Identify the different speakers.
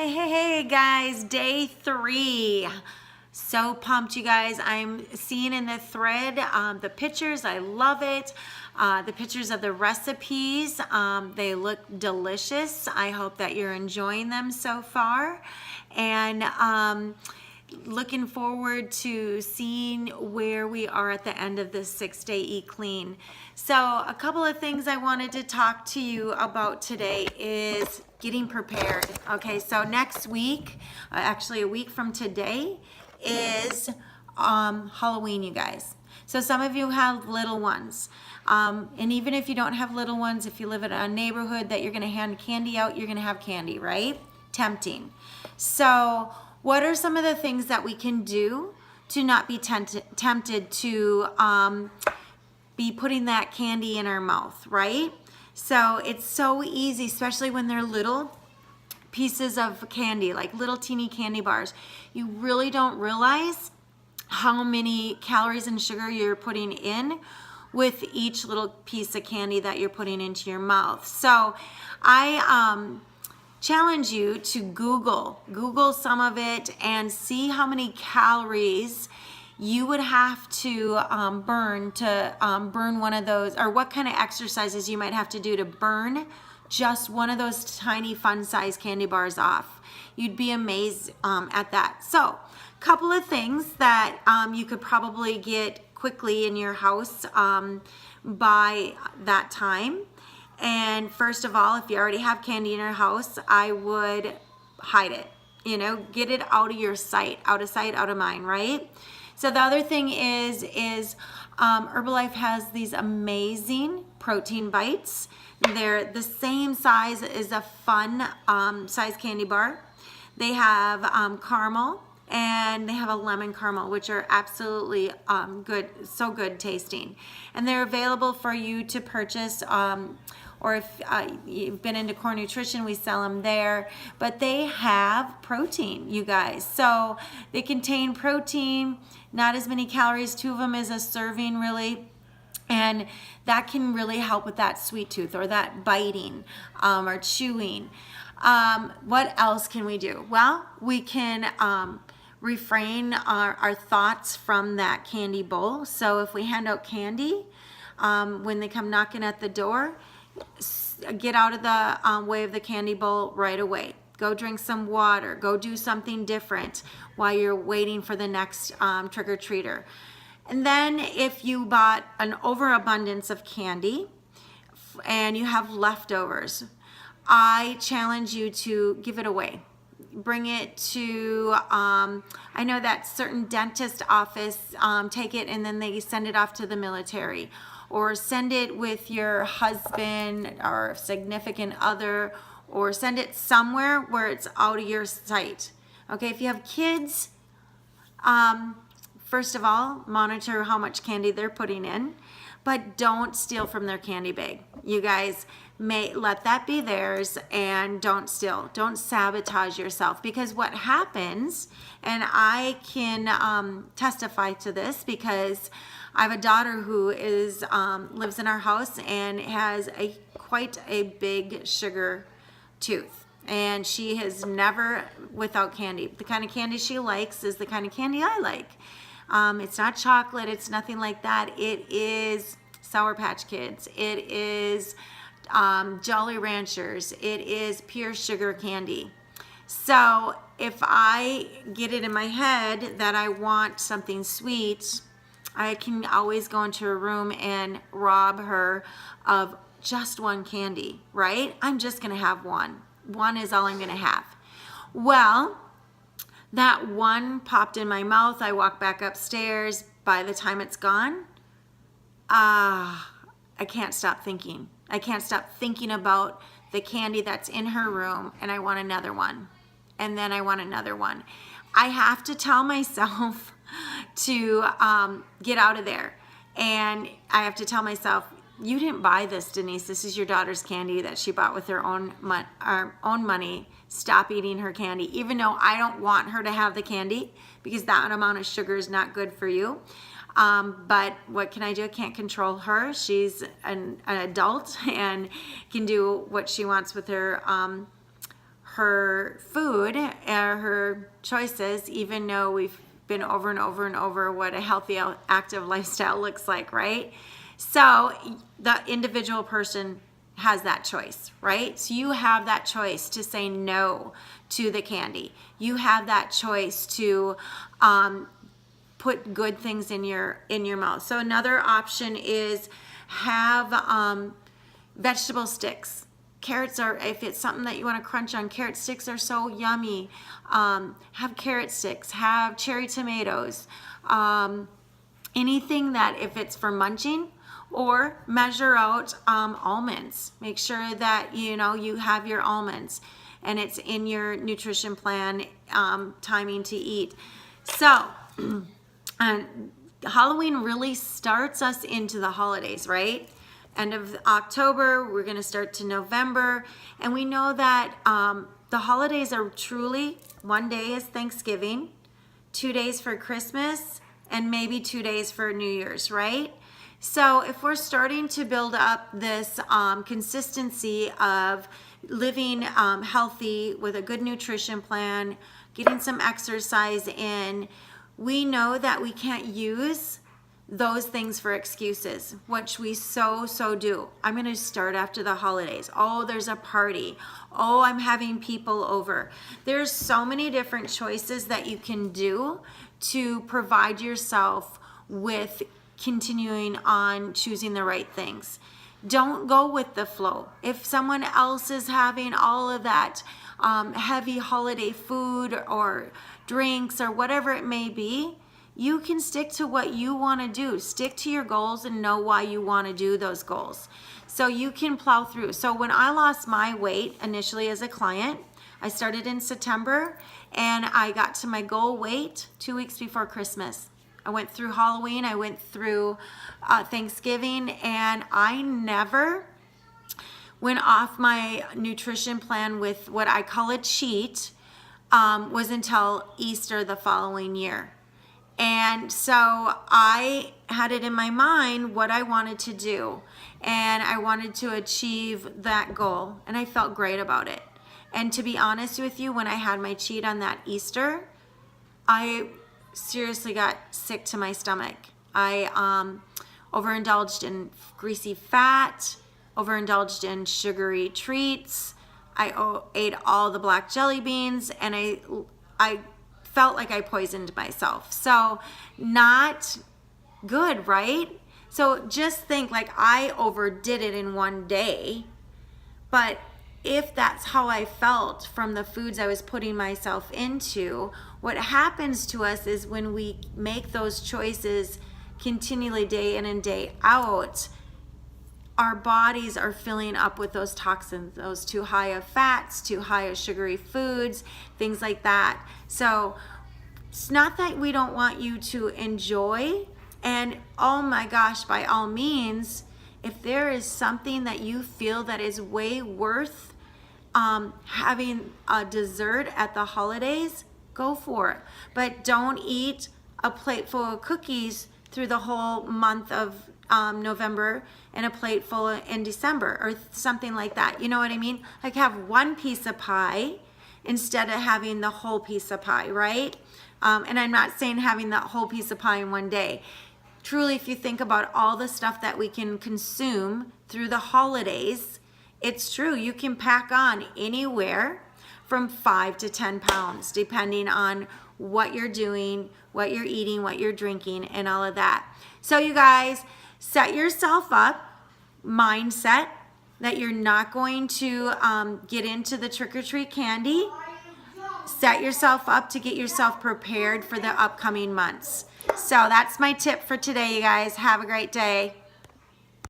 Speaker 1: Hey guys, day 3. So pumped, you guys. I'm seeing in the thread the pictures. I love it. The pictures of the recipes, they look delicious. I hope that you're enjoying them so far. And looking forward to seeing where we are at the end of this 6-day Eat Clean. So a couple of things I wanted to talk to you about today is getting prepared. Okay, so next week, actually a week from today, is Halloween, you guys. So some of you have little ones. And even if you don't have little ones, if you live in a neighborhood that you're gonna hand candy out, you're gonna have candy, right? Tempting. So what are some of the things that we can do to not be tempted to be putting that candy in our mouth, right? So it's so easy, especially when they're little pieces of candy, like little teeny candy bars. You really don't realize how many calories and sugar you're putting in with each little piece of candy that you're putting into your mouth. So I challenge you to Google some of it and see how many calories you would have to burn one of those, or what kind of exercises you might have to do to burn just one of those tiny fun size candy bars off. You'd be amazed at that. So couple of things that you could probably get quickly in your house by that time. And first of all, if you already have candy in your house, I would hide it. You know, get it out of your sight, out of mind, right? So the other thing is Herbalife has these amazing protein bites. They're the same size as a fun size candy bar. They have caramel and they have a lemon caramel, which are absolutely good, so good tasting. And they're available for you to purchase, or if you've been into Core Nutrition, we sell them there. But they have protein, you guys. So they contain protein, not as many calories. 2 of them is a serving, really. And that can really help with that sweet tooth or that biting or chewing. What else can we do? Well, we can refrain our thoughts from that candy bowl. So if we hand out candy, when they come knocking at the door, get out of the way of the candy bowl right away. Go drink some water. Go do something different while you're waiting for the next trick-or-treater. And then if you bought an overabundance of candy and you have leftovers, I challenge you to give it away. Bring it to, I know that certain dentist office take it and then they send it off to the military, or send it with your husband or significant other, or send it somewhere where it's out of your sight. Okay, if you have kids, first of all, monitor how much candy they're putting in, but don't steal from their candy bag. You guys may let that be theirs, and don't steal. Don't sabotage yourself, because what happens, and I can testify to this because I have a daughter who is lives in our house and has quite a big sugar tooth, and she has never without candy. The kind of candy she likes is the kind of candy I like. It's not chocolate, it's nothing like that. It is Sour Patch Kids. It is Jolly Ranchers. It is pure sugar candy. So if I get it in my head that I want something sweet, I can always go into her room and rob her of just one candy, right? I'm just gonna have one. One is all I'm gonna have. Well, that one popped in my mouth. I walk back upstairs. By the time it's gone, I can't stop thinking. I can't stop thinking about the candy that's in her room, and I want another one. And then I want another one. I have to tell myself to get out of there. And I have to tell myself, you didn't buy this, Denise. This is your daughter's candy that she bought with her own money. Stop eating her candy, even though I don't want her to have the candy, because that amount of sugar is not good for you. But what can I do? I can't control her. She's an adult and can do what she wants with her her food or her choices, even though we've been over and over and over what a healthy, active lifestyle looks like, right? So the individual person has that choice, right? So you have that choice to say no to the candy. You have that choice to put good things in your mouth. So another option is have vegetable sticks. Carrots are, if it's something that you want to crunch on, carrot sticks are so yummy. Have carrot sticks, have cherry tomatoes, anything that if it's for munching, or measure out almonds. Make sure that you have your almonds and it's in your nutrition plan timing to eat. So Halloween really starts us into the holidays, right? End of October, we're going to start to November, and we know that the holidays are truly, one day is Thanksgiving, 2 days for Christmas, and maybe 2 days for New Year's, right? So if we're starting to build up this consistency of living healthy with a good nutrition plan, getting some exercise in, we know that we can't use those things for excuses, which we so do. I'm going to start after the holidays. Oh, there's a party. Oh, I'm having people over. There's so many different choices that you can do to provide yourself with continuing on choosing the right things. Don't go with the flow. If someone else is having all of that heavy holiday food or drinks or whatever it may be, you can stick to what you want to do. Stick to your goals and know why you want to do those goals. So you can plow through. So when I lost my weight initially as a client, I started in September and I got to my goal weight 2 weeks before Christmas. I went through Halloween, I went through Thanksgiving, and I never went off my nutrition plan with what I call a cheat was until Easter the following year. And so I had it in my mind what I wanted to do, and I wanted to achieve that goal, and I felt great about it. And to be honest with you, when I had my cheat on that Easter, I seriously got sick to my stomach. I overindulged in greasy fat, overindulged in sugary treats. I ate all the black jelly beans, and I felt like I poisoned myself. So not good, right? So just think, like, I overdid it in one day, but if that's how I felt from the foods I was putting myself into, what happens to us is when we make those choices continually day in and day out, our bodies are filling up with those toxins, those too high of fats, too high of sugary foods, things like that. So it's not that we don't want you to enjoy, and oh my gosh, by all means, if there is something that you feel that is way worth having a dessert at the holidays, go for it. But don't eat a plate full of cookies through the whole month of November and a plate full in December or something like that. You know what I mean? Like, have one piece of pie instead of having the whole piece of pie, right? And I'm not saying having that whole piece of pie in one day. Truly, if you think about all the stuff that we can consume through the holidays, it's true. You can pack on anywhere from 5 to 10 pounds, depending on what you're doing, what you're eating, what you're drinking, and all of that. So you guys, set yourself up, mindset that you're not going to get into the trick-or-treat candy. Set yourself up to get yourself prepared for the upcoming months. So that's my tip for today, you guys. Have a great day.